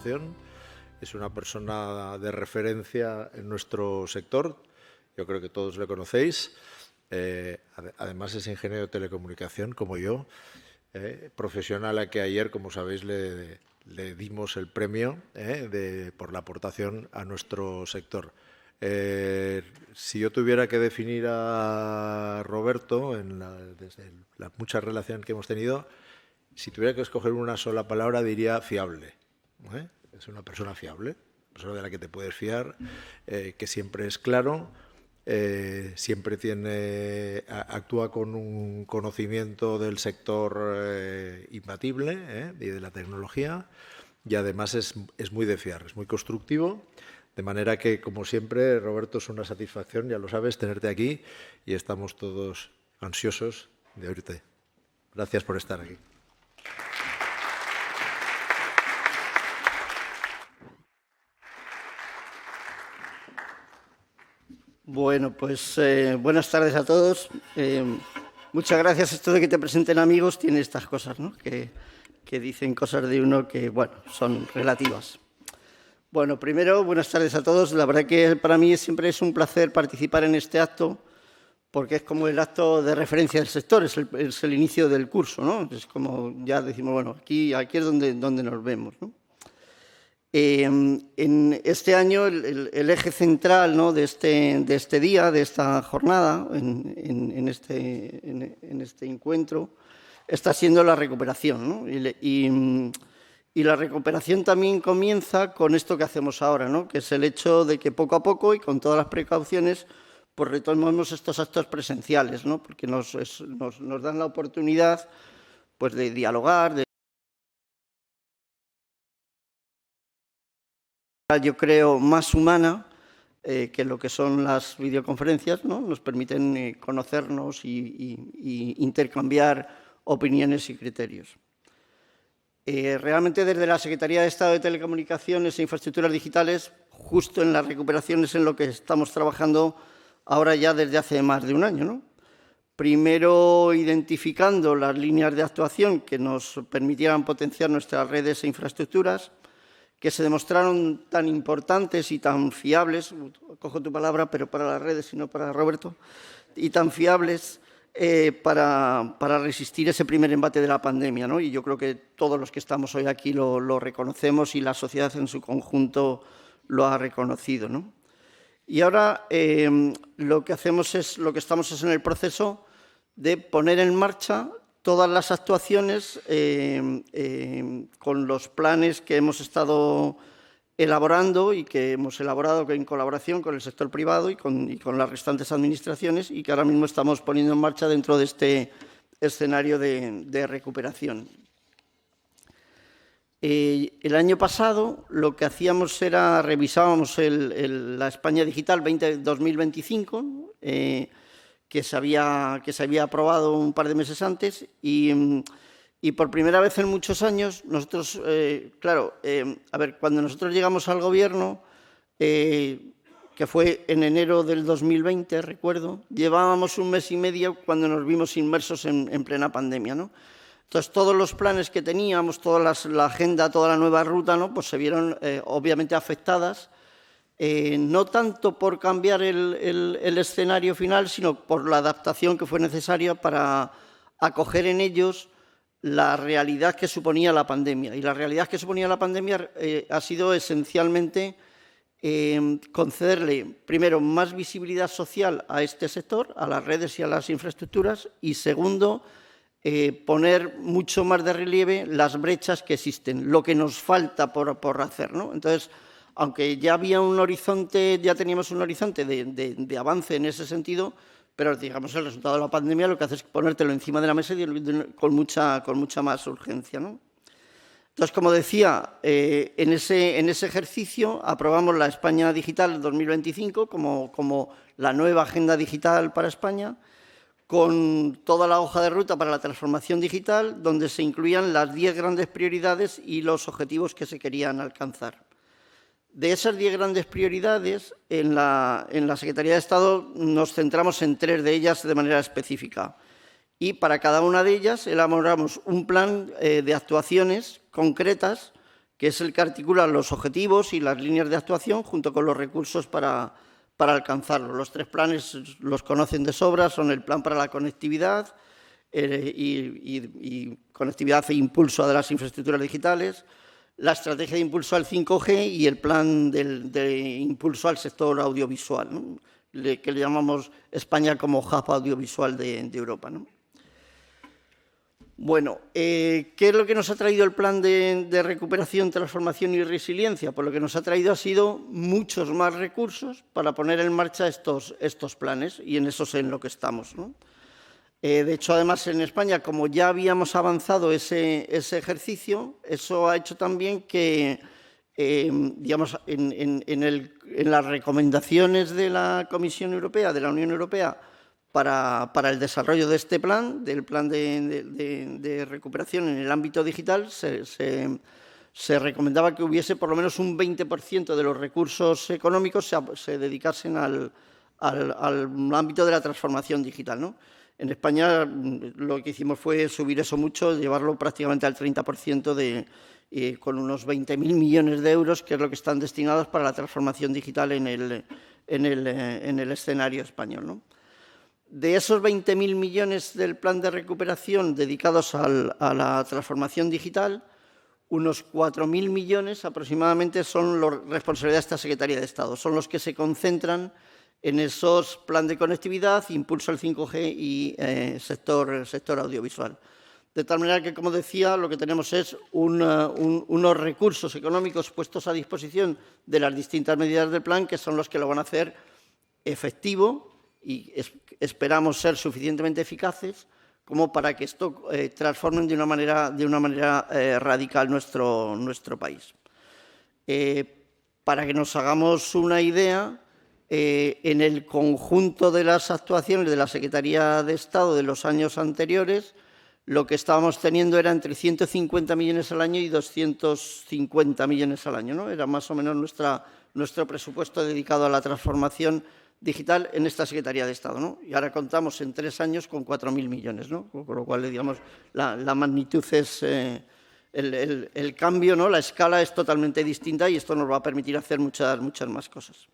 Telecomunicación. Es una persona de referencia en nuestro sector. Yo creo que todos le conocéis. Además es ingeniero de telecomunicación, como yo. Profesional a que ayer, como sabéis, le dimos el premio por la aportación a nuestro sector. Si yo tuviera que definir a Roberto, desde la mucha relación que hemos tenido, si tuviera que escoger una sola palabra, diría fiable. Es una persona fiable, una persona de la que te puedes fiar, que siempre es claro, siempre actúa con un conocimiento del sector imbatible y de la tecnología, y además es muy de fiar, es muy constructivo. De manera que, como siempre, Roberto, es una satisfacción, ya lo sabes, tenerte aquí, y estamos todos ansiosos de oírte. Gracias por estar aquí. Bueno, pues buenas tardes a todos. Muchas gracias. Esto de que te presenten amigos tiene estas cosas, ¿no? Que dicen cosas de uno que, bueno, son relativas. Bueno, primero, buenas tardes a todos. La verdad que para mí siempre es un placer participar en este acto, porque es como el acto de referencia del sector, es el inicio del curso, ¿no? Es como ya decimos, bueno, aquí es donde nos vemos, ¿no? En este año el eje central, ¿no?, de este día, de esta jornada, en este encuentro, está siendo la recuperación, ¿no? Y la recuperación también comienza con esto que hacemos ahora, ¿no?, que es el hecho de que poco a poco y con todas las precauciones pues retomemos estos actos presenciales, ¿no?, porque nos dan la oportunidad pues de dialogar, yo creo, más humana que lo que son las videoconferencias, ¿no? Nos permiten conocernos y intercambiar opiniones y criterios. Realmente desde la Secretaría de Estado de Telecomunicaciones e Infraestructuras Digitales, justo en la recuperación es en lo que estamos trabajando ahora ya desde hace más de un año, ¿no? Primero identificando las líneas de actuación que nos permitieran potenciar nuestras redes e infraestructuras, que se demostraron tan importantes y tan fiables, cojo tu palabra, pero para las redes y no para Roberto, y tan fiables para resistir ese primer embate de la pandemia, ¿no? Y yo creo que todos los que estamos hoy aquí lo reconocemos y la sociedad en su conjunto lo ha reconocido, ¿no? Y ahora lo que estamos es en el proceso de poner en marcha todas las actuaciones con los planes que hemos estado elaborando y que hemos elaborado en colaboración con el sector privado y con las restantes administraciones y que ahora mismo estamos poniendo en marcha dentro de este escenario de recuperación. El año pasado lo que hacíamos era revisábamos la España Digital 2025, que se había aprobado un par de meses antes y por primera vez en muchos años nosotros, cuando nosotros llegamos al Gobierno, que fue en enero del 2020, recuerdo, llevábamos un mes y medio cuando nos vimos inmersos en plena pandemia, ¿no? Entonces, todos los planes que teníamos, toda la agenda, toda la nueva ruta, ¿no?, pues se vieron obviamente afectadas, no tanto por cambiar el escenario final, sino por la adaptación que fue necesaria para acoger en ellos la realidad que suponía la pandemia. Y la realidad que suponía la pandemia ha sido esencialmente concederle, primero, más visibilidad social a este sector, a las redes y a las infraestructuras, y segundo, poner mucho más de relieve las brechas que existen, lo que nos falta por hacer, ¿no? Entonces, aunque ya había un horizonte, ya teníamos un horizonte de avance en ese sentido, pero digamos el resultado de la pandemia lo que hace es ponértelo encima de la mesa con mucha más urgencia, ¿no? Entonces, como decía, en ese ejercicio aprobamos la España Digital 2025 como la nueva agenda digital para España, con toda la hoja de ruta para la transformación digital, donde se incluían las 10 grandes prioridades y los objetivos que se querían alcanzar. De esas 10 grandes prioridades, en la Secretaría de Estado nos centramos en 3 de ellas de manera específica. Y para cada una de ellas elaboramos un plan de actuaciones concretas que es el que articula los objetivos y las líneas de actuación junto con los recursos para alcanzarlos. Los 3 planes los conocen de sobra, son el Plan para la Conectividad y Conectividad e Impulso de las Infraestructuras Digitales, la Estrategia de Impulso al 5G y el Plan de Impulso al Sector Audiovisual, ¿no? Que le llamamos España como hub audiovisual de Europa, ¿no? Bueno, ¿qué es lo que nos ha traído el Plan de Recuperación, Transformación y Resiliencia? Pues lo que nos ha traído ha sido muchos más recursos para poner en marcha estos planes, y en eso es en lo que estamos, ¿no? De hecho, además, en España, como ya habíamos avanzado ese ejercicio, eso ha hecho también que, digamos, en las recomendaciones de la Comisión Europea, de la Unión Europea, para el desarrollo de este plan, del plan de recuperación en el ámbito digital, se recomendaba que hubiese por lo menos un 20% de los recursos económicos se dedicasen al ámbito de la transformación digital, ¿no? En España lo que hicimos fue subir eso mucho, llevarlo prácticamente al 30% con unos 20.000 millones de euros, que es lo que están destinados para la transformación digital en el escenario español, ¿no? De esos 20.000 millones del plan de recuperación dedicados a la transformación digital, unos 4.000 millones aproximadamente son responsabilidad de esta Secretaría de Estado, son los que se concentran en esos plan de conectividad, impulso al 5G y sector audiovisual. De tal manera que, como decía, lo que tenemos es unos recursos económicos puestos a disposición de las distintas medidas del plan, que son los que lo van a hacer efectivo y esperamos ser suficientemente eficaces como para que esto transforme de una manera radical nuestro país. Para que nos hagamos una idea, en el conjunto de las actuaciones de la Secretaría de Estado de los años anteriores, lo que estábamos teniendo era entre 150 millones al año y 250 millones al año, ¿no? Era más o menos nuestro presupuesto dedicado a la transformación digital en esta Secretaría de Estado, ¿no? Y ahora contamos en 3 años con 4.000 millones, ¿no? Con lo cual, digamos, la magnitud es... el cambio, ¿no? La escala es totalmente distinta y esto nos va a permitir hacer muchas más cosas.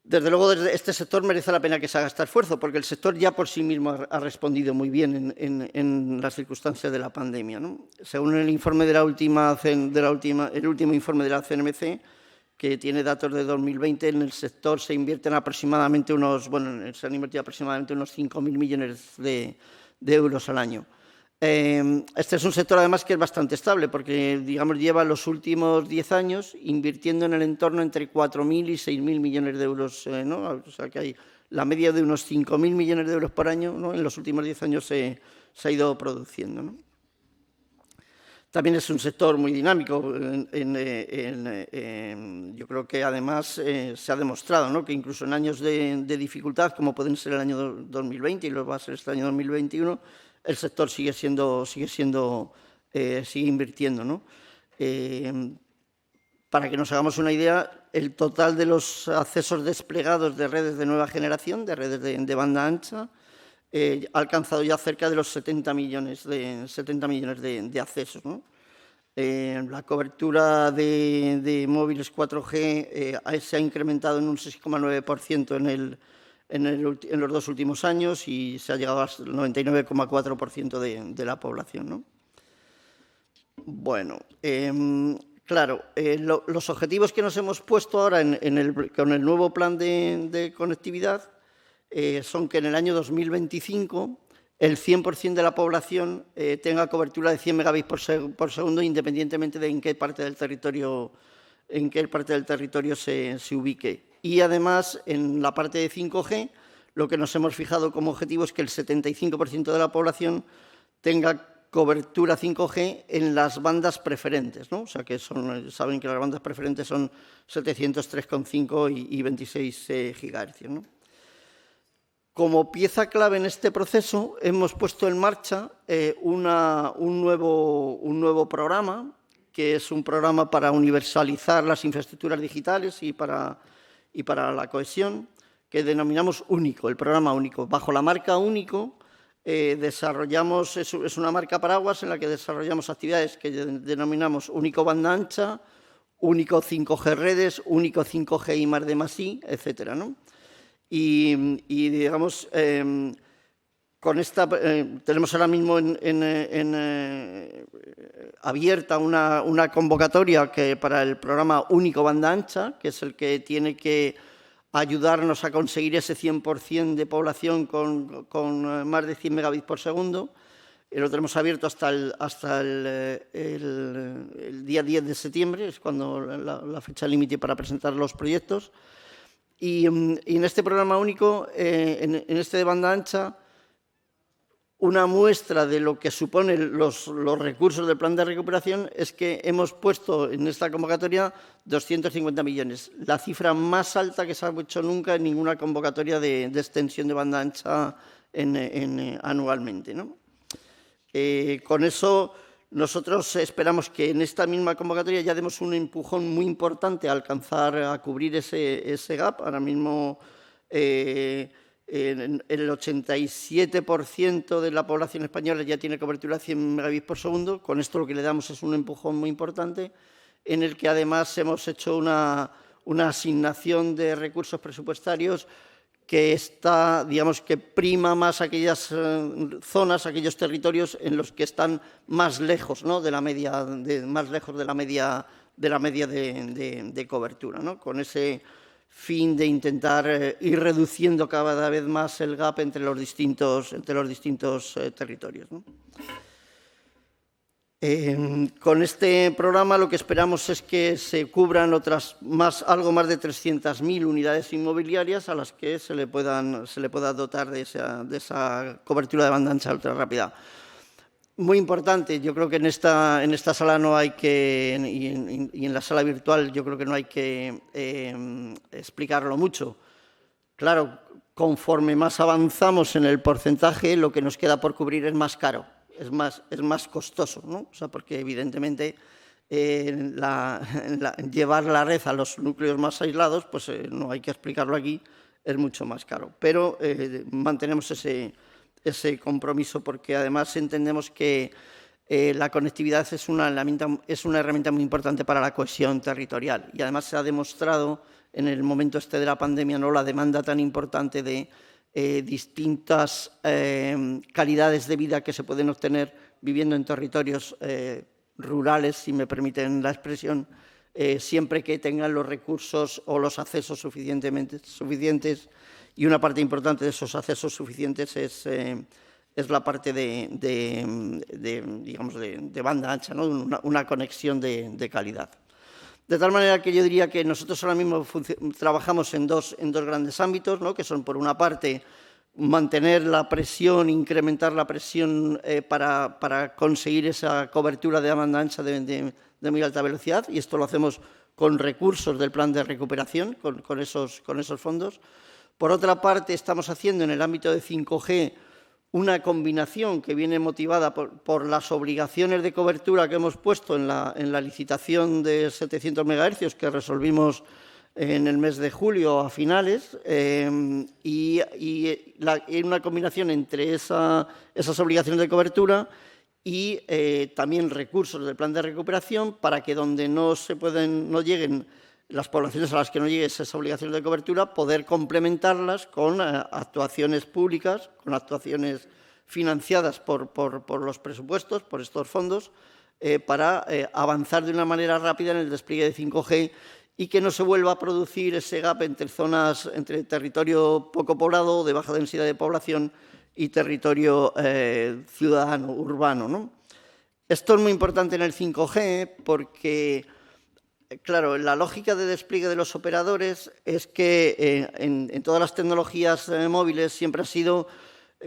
Desde luego, desde este sector merece la pena que se haga este esfuerzo, porque el sector ya por sí mismo ha respondido muy bien en las circunstancias de la pandemia, ¿no? Según el informe el último informe de la CNMC, que tiene datos de 2020, en el sector se invierten aproximadamente se han invertido aproximadamente unos 5.000 millones de euros al año. Este es un sector, además, que es bastante estable, porque, digamos, lleva los últimos 10 años invirtiendo en el entorno entre 4.000 y 6.000 millones de euros, ¿no? O sea, que hay la media de unos 5.000 millones de euros por año, ¿no? En los últimos 10 años se ha ido produciendo, ¿no? También es un sector muy dinámico. Yo creo que, además, se ha demostrado, ¿no? Que incluso en años de dificultad, como pueden ser el año 2020 y lo va a ser este año 2021, el sector sigue invirtiendo, ¿no? Para que nos hagamos una idea, el total de los accesos desplegados de redes de nueva generación, de redes de banda ancha, ha alcanzado ya cerca de los 70 millones de accesos, ¿no? La cobertura de móviles 4G se ha incrementado en un 6,9% en los 2 últimos años y se ha llegado al 99,4% de la población, ¿no? Bueno, claro, los objetivos que nos hemos puesto ahora con el nuevo plan de conectividad son que en el año 2025 el 100% de la población tenga cobertura de 100 megabits por segundo, independientemente de en qué parte del territorio se ubique. Y, además, en la parte de 5G, lo que nos hemos fijado como objetivo es que el 75% de la población tenga cobertura 5G en las bandas preferentes, ¿no? O sea, que saben que las bandas preferentes son 703,5 y 26 gigahercios, ¿no? Como pieza clave en este proceso, hemos puesto en marcha un nuevo programa, que es un programa para universalizar las infraestructuras digitales y para la cohesión, que denominamos Único, el programa Único. Bajo la marca Único desarrollamos, es una marca paraguas en la que desarrollamos actividades que denominamos Único Banda Ancha, Único 5G Redes, Único 5G I+D+I, etcétera, ¿no? Y digamos, con esta tenemos ahora mismo abierta una convocatoria para el programa Único Banda Ancha, que es el que tiene que ayudarnos a conseguir ese 100% de población con más de 100 megabits por segundo. Lo tenemos abierto hasta el día 10 de septiembre, es cuando la fecha límite para presentar los proyectos. Y en este programa único, en este de banda ancha, una muestra de lo que suponen los recursos del plan de recuperación es que hemos puesto en esta convocatoria 250 millones, la cifra más alta que se ha hecho nunca en ninguna convocatoria de extensión de banda ancha anualmente, ¿no? Con eso, nosotros esperamos que en esta misma convocatoria ya demos un empujón muy importante a alcanzar, a cubrir ese gap. Ahora mismo el 87% de la población española ya tiene cobertura de 100 megabits por segundo. Con esto lo que le damos es un empujón muy importante, en el que además hemos hecho una asignación de recursos presupuestarios que está, digamos, que prima más aquellas zonas, aquellos territorios en los que están más lejos, ¿no?, de la media, más lejos de la media de cobertura, ¿no?, con ese fin de intentar ir reduciendo cada vez más el gap entre los distintos territorios, ¿no? Con este programa lo que esperamos es que se cubran algo más de 300.000 unidades inmobiliarias a las que se le pueda dotar de esa cobertura de banda ancha ultra rápida. Muy importante, yo creo que en esta sala no hay que, y en la sala virtual yo creo que no hay que explicarlo mucho. Claro, conforme más avanzamos en el porcentaje, lo que nos queda por cubrir es más caro. Es más costoso, ¿no? O sea, porque evidentemente llevar la red a los núcleos más aislados, pues no hay que explicarlo aquí, es mucho más caro. Pero mantenemos ese compromiso porque además entendemos que la conectividad es una herramienta muy importante para la cohesión territorial y además se ha demostrado en el momento de la pandemia, ¿no?, la demanda tan importante de distintas calidades de vida que se pueden obtener viviendo en territorios rurales, si me permiten la expresión, siempre que tengan los recursos o los accesos suficientes, y una parte importante de esos accesos suficientes es la parte de banda ancha, ¿no?, una conexión de calidad. De tal manera que yo diría que nosotros ahora mismo trabajamos en dos grandes ámbitos, ¿no?, que son, por una parte, mantener la presión, incrementar la presión para conseguir esa cobertura de banda ancha de muy alta velocidad, y esto lo hacemos con recursos del plan de recuperación, con esos fondos. Por otra parte, estamos haciendo en el ámbito de 5G una combinación que viene motivada por las obligaciones de cobertura que hemos puesto en la licitación de 700 MHz que resolvimos en el mes de julio a finales, y una combinación entre esas obligaciones de cobertura y también recursos del plan de recuperación para que donde no lleguen las poblaciones a las que no llegue esas obligaciones de cobertura, poder complementarlas con actuaciones públicas, con actuaciones financiadas por los presupuestos, por estos fondos, para avanzar de una manera rápida en el despliegue de 5G y que no se vuelva a producir ese gap entre territorio poco poblado, de baja densidad de población, y territorio ciudadano, urbano, ¿no? Esto es muy importante en el 5G porque, claro, la lógica de despliegue de los operadores es que en todas las tecnologías móviles siempre ha sido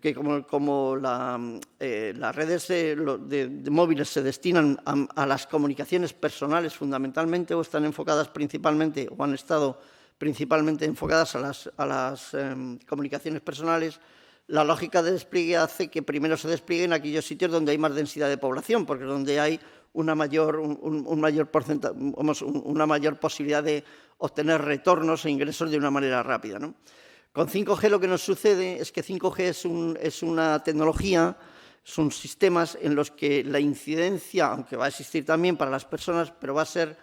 que como las redes de móviles se destinan a las comunicaciones personales fundamentalmente, o están enfocadas principalmente, o han estado principalmente enfocadas a las comunicaciones personales, la lógica de despliegue hace que primero se desplieguen aquellos sitios donde hay más densidad de población, porque es donde hay una mayor posibilidad de obtener retornos e ingresos de una manera rápida, ¿no? Con 5G lo que nos sucede es que 5G es una tecnología, son sistemas en los que la incidencia, aunque va a existir también para las personas, pero va a ser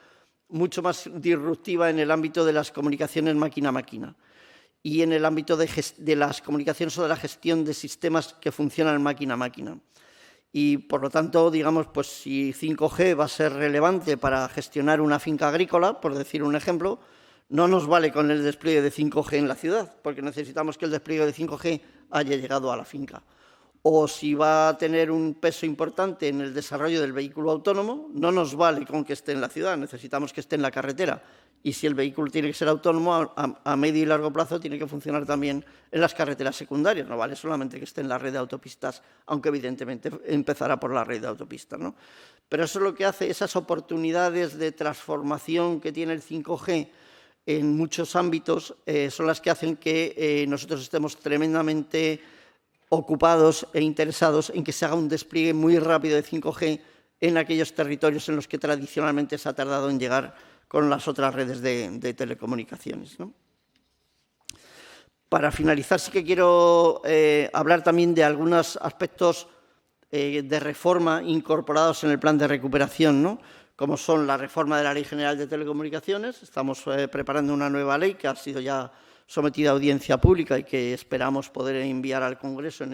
mucho más disruptiva en el ámbito de las comunicaciones máquina-máquina y en el ámbito de las comunicaciones o de la gestión de sistemas que funcionan máquina-máquina. Y, por lo tanto, digamos, pues si 5G va a ser relevante para gestionar una finca agrícola, por decir un ejemplo, no nos vale con el despliegue de 5G en la ciudad, porque necesitamos que el despliegue de 5G haya llegado a la finca. O si va a tener un peso importante en el desarrollo del vehículo autónomo, no nos vale con que esté en la ciudad, necesitamos que esté en la carretera. Y si el vehículo tiene que ser autónomo, a medio y largo plazo tiene que funcionar también en las carreteras secundarias. No vale solamente que esté en la red de autopistas, aunque evidentemente empezará por la red de autopistas, ¿no? Pero eso es lo que hace, esas oportunidades de transformación que tiene el 5G en muchos ámbitos, son las que hacen que nosotros estemos tremendamente ocupados e interesados en que se haga un despliegue muy rápido de 5G en aquellos territorios en los que tradicionalmente se ha tardado en llegar con las otras redes de telecomunicaciones, ¿no? Para finalizar, sí que quiero hablar también de algunos aspectos de reforma incorporados en el plan de recuperación, ¿no? Como son la reforma de la Ley General de Telecomunicaciones. Estamos preparando una nueva ley que ha sido ya sometida a audiencia pública y que esperamos poder enviar al Congreso en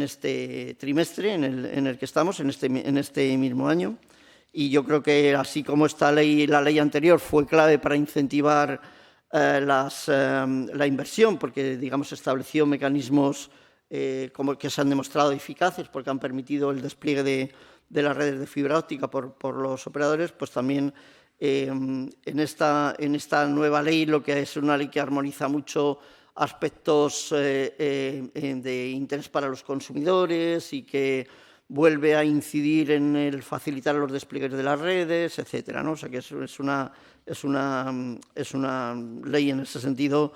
este trimestre en el que estamos, en este mismo año. Y yo creo que, así como esta ley, la ley anterior fue clave para incentivar la inversión, porque, digamos, estableció mecanismos como que se han demostrado eficaces, porque han permitido el despliegue de las redes de fibra óptica por los operadores, pues también en esta nueva ley, lo que es una ley que armoniza mucho aspectos de interés para los consumidores y que vuelve a incidir en el facilitar los despliegues de las redes, etcétera, ¿no? O sea que es una ley en ese sentido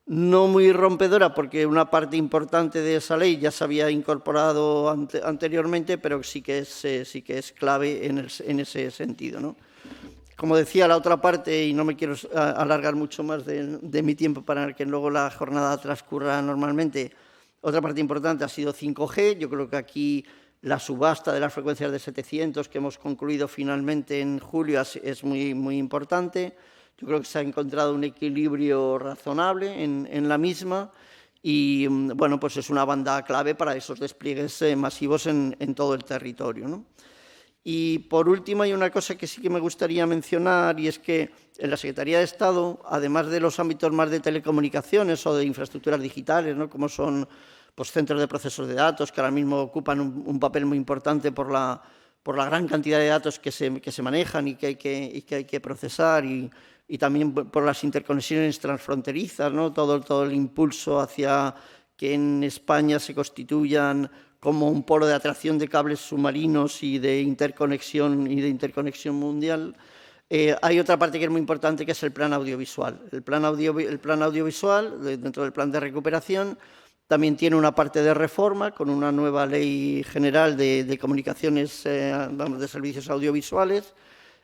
no muy rompedora, porque una parte importante de esa ley ya se había incorporado anteriormente, pero sí que es clave en ese sentido, ¿no? Como decía, la otra parte, y no me quiero alargar mucho más de mi tiempo para que luego la jornada transcurra normalmente, otra parte importante ha sido 5G. Yo creo que aquí la subasta de las frecuencias de 700 que hemos concluido finalmente en julio es muy, muy importante. Yo creo que se ha encontrado un equilibrio razonable en la misma y, bueno, pues es una banda clave para esos despliegues masivos en todo el territorio, ¿no? Y, por último, hay una cosa que sí que me gustaría mencionar, y es que en la Secretaría de Estado, además de los ámbitos más de telecomunicaciones o de infraestructuras digitales, ¿no?, como son pues, centros de procesos de datos, que ahora mismo ocupan un papel muy importante por la gran cantidad de datos que se manejan y que hay que procesar, y también por las interconexiones transfronterizas, ¿no? Todo el impulso hacia que en España se constituyan como un polo de atracción de cables submarinos y de interconexión mundial. Hay otra parte que es muy importante, que es el plan audiovisual. El plan audiovisual, dentro del plan de recuperación, también tiene una parte de reforma con una nueva ley general de comunicaciones, de servicios audiovisuales,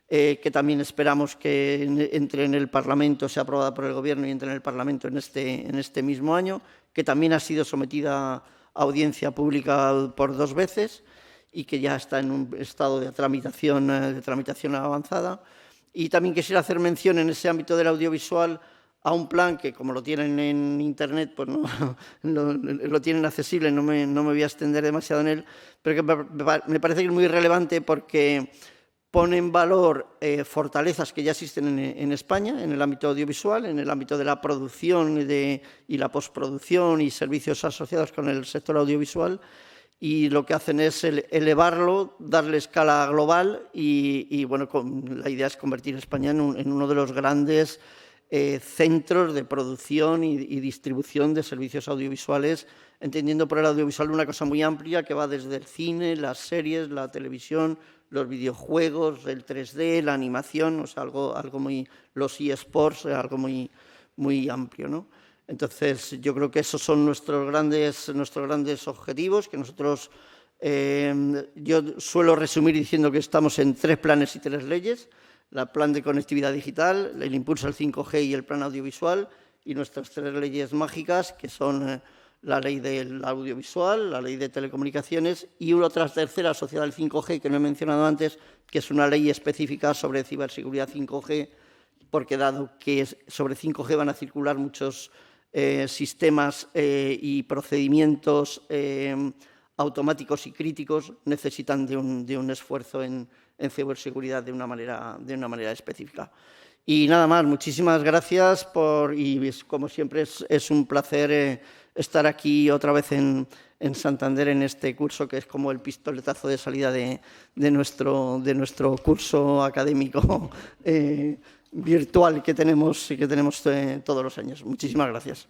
que también esperamos que entre en el Parlamento, sea aprobada por el Gobierno y entre en el Parlamento en este mismo año, que también ha sido sometida a audiencia pública por 2 veces y que ya está en un estado de tramitación avanzada. Y también quisiera hacer mención en ese ámbito del audiovisual a un plan que, como lo tienen en Internet, pues no, lo tienen accesible, no me voy a extender demasiado en él, pero que me parece que es muy relevante porque pone en valor fortalezas que ya existen en España, en el ámbito audiovisual, en el ámbito de la producción y la postproducción y servicios asociados con el sector audiovisual, y lo que hacen es elevarlo, darle escala global y bueno, la idea es convertir a España en uno de los grandes centros de producción y distribución de servicios audiovisuales, entendiendo por el audiovisual una cosa muy amplia que va desde el cine, las series, la televisión, los videojuegos, el 3D, la animación, o sea, algo muy, los eSports, algo muy, muy amplio, ¿no? Entonces, yo creo que esos son nuestros grandes objetivos, que nosotros, yo suelo resumir diciendo que estamos en 3 planes y 3 leyes, el plan de conectividad digital, el impulso al 5G y el plan audiovisual, y nuestras 3 leyes mágicas, que son la ley del audiovisual, la ley de telecomunicaciones y otra tercera asociada al 5G, que no he mencionado antes, que es una ley específica sobre ciberseguridad 5G, porque dado que sobre 5G van a circular muchos sistemas y procedimientos automáticos y críticos, necesitan de un esfuerzo en ciberseguridad de una manera específica. Y nada más, muchísimas gracias y como siempre es un placer estar aquí otra vez en Santander en este curso, que es como el pistoletazo de salida de nuestro curso académico virtual que tenemos todos los años. Muchísimas gracias.